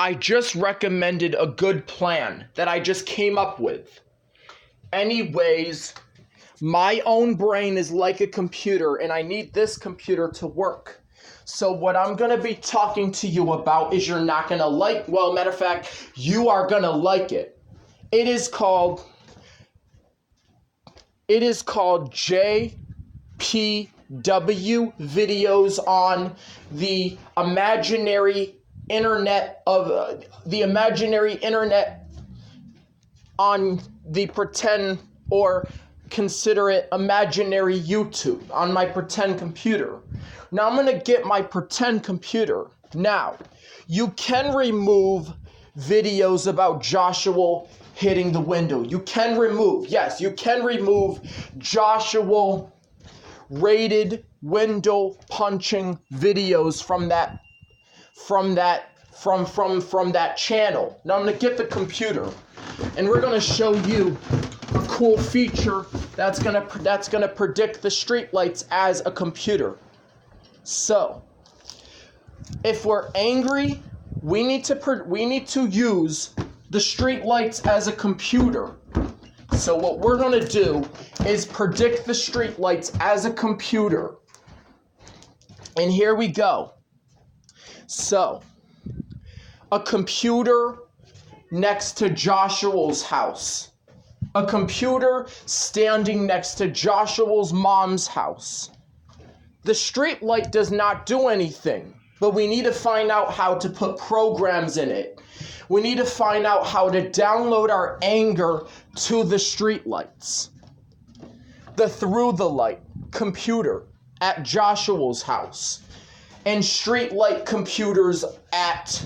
I just recommended a good plan that I just came up with. Anyways, my own brain is like a computer, and I need this computer to work. So what I'm going to be talking to you about is you're not going to like, well, matter of fact, you are going to like it. It is called JWP videos on the imaginary internet on the pretend, or consider it imaginary YouTube on my pretend computer. Now I'm going to get my pretend computer. Now, you can remove videos about Joshua hitting the window. You can remove Joshua rated window punching videos from that channel. Now I'm going to get the computer, and we're going to show you a cool feature that's going to predict the streetlights as a computer. So, if we're angry, we need to use the streetlights as a computer. So what we're going to do is predict the streetlights as a computer. And here we go. So, a computer next to Joshua's house. A computer standing next to Joshua's mom's house. The streetlight does not do anything, but we need to find out how to put programs in it. We need to find out how to download our anger to the streetlights. The through the light computer at Joshua's house, and streetlight computers at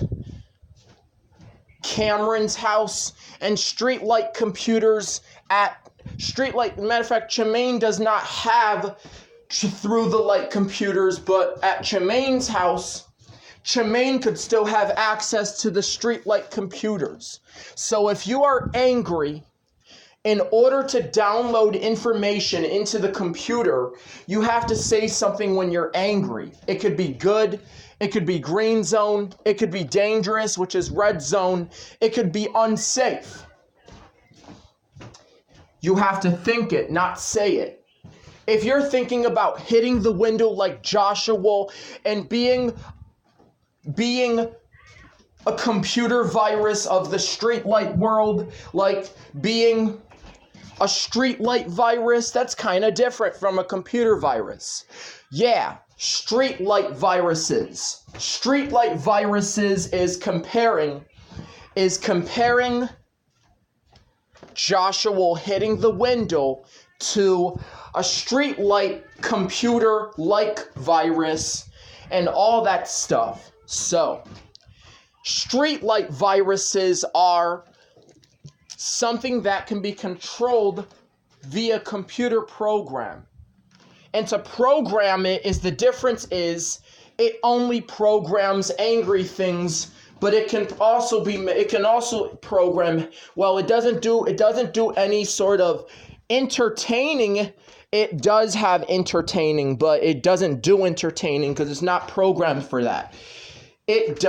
Cameron's house, and streetlight computers at matter of fact, Tremaine does not have through the light computers, but at Tremaine's house, Tremaine could still have access to the streetlight computers. So if you are angry, in order to download information into the computer, you have to say something when you're angry. It could be good, it could be green zone, it could be dangerous, which is red zone, it could be unsafe. You have to think it, not say it. If you're thinking about hitting the window like Joshua and being a computer virus of the streetlight world, like being a streetlight virus, that's kind of different from a computer virus. Yeah, streetlight viruses. Streetlight viruses is comparing Joshua hitting the window to a streetlight computer-like virus and all that stuff. So, streetlight viruses are something that can be controlled via computer program. And to program it is the difference is it only programs angry things, but it can also program, well, it doesn't do any sort of entertaining. It does have entertaining, but it doesn't do entertaining because it's not programmed for that. It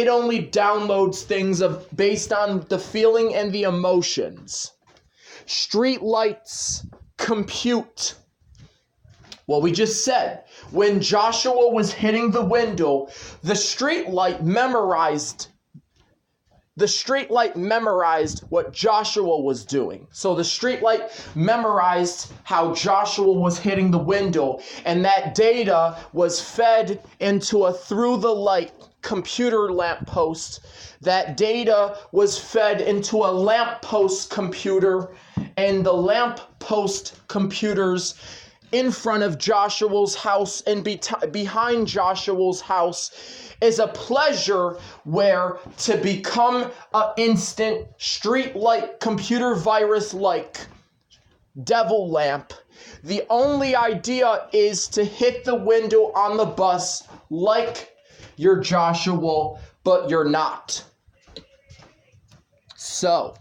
only downloads things based on the feeling and the emotions. Streetlights compute. Well, we just said, when Joshua was hitting the window, the streetlight memorized what Joshua was doing. So the streetlight memorized how Joshua was hitting the window, and that data was fed into a through the light computer lamppost. That data was fed into a lamppost computer, and the lamppost computers in front of Joshua's house and behind Joshua's house is a pleasure where to become an instant streetlight computer virus like devil lamp. The only idea is to hit the window on the bus like you're Joshua, but you're not. So,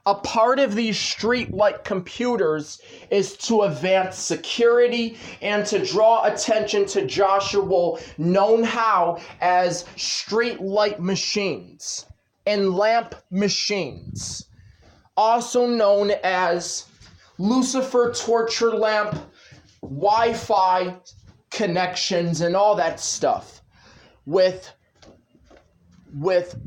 A part of these streetlight computers is to advance security and to draw attention to Joshua, known how as streetlight machines and lamp machines, also known as Lucifer torture lamp, Wi-Fi connections, and all that stuff. With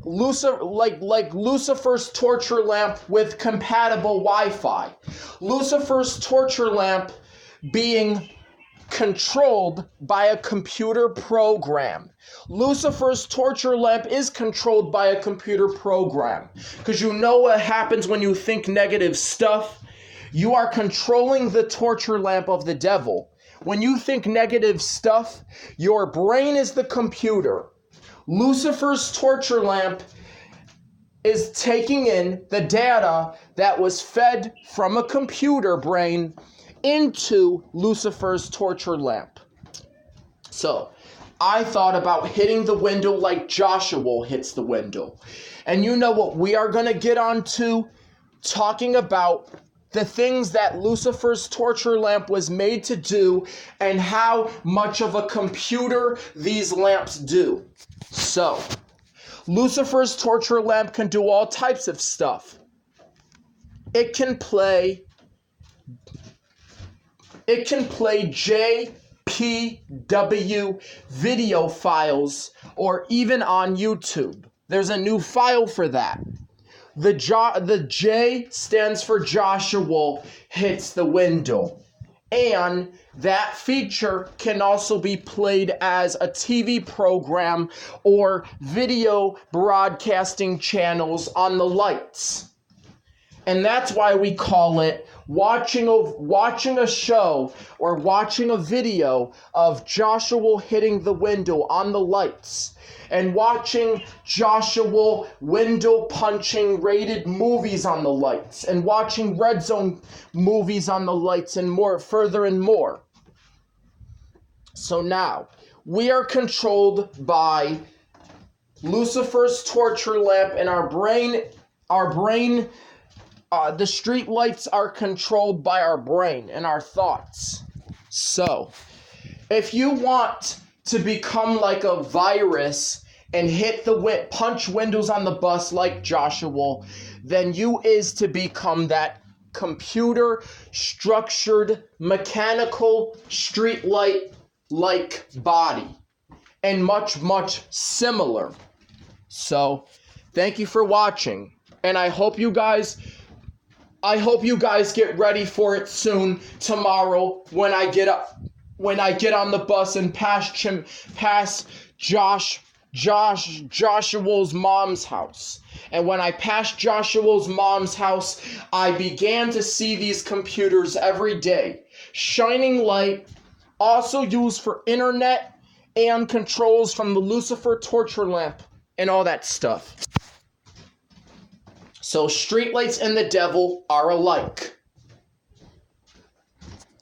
Lucifer, like Lucifer's torture lamp with compatible Wi-Fi. Lucifer's torture lamp being controlled by a computer program. Lucifer's torture lamp is controlled by a computer program. Because you know what happens when you think negative stuff? You are controlling the torture lamp of the devil. When you think negative stuff, your brain is the computer. Lucifer's torture lamp is taking in the data that was fed from a computer brain into Lucifer's torture lamp. So, I thought about hitting the window like Joshua hits the window. And you know what we are going to get onto? Talking about the things that Lucifer's torture lamp was made to do and how much of a computer these lamps do. So, Lucifer's torture lamp can do all types of stuff. It can play JWP video files or even on YouTube. There's a new file for that. The J stands for Joshua hits the window. And that feature can also be played as a TV program or video broadcasting channels on the lights. And that's why we call it watching a show or watching a video of Joshua hitting the window on the lights. And watching Joshua window punching rated movies on the lights. And watching RedZone movies on the lights and more, further and more. So now, we are controlled by Lucifer's torture lamp, and our brain, the street lights are controlled by our brain and our thoughts. So, if you want to become like a virus and punch windows on the bus like Joshua, then you is to become that computer structured mechanical street light like body and much similar. So thank you for watching, and I hope you guys get ready for it soon tomorrow when I get on the bus and pass Joshua's mom's house. And when I passed Joshua's mom's house, I began to see these computers every day. Shining light, also used for internet and controls from the Lucifer torture lamp and all that stuff. So streetlights and the devil are alike.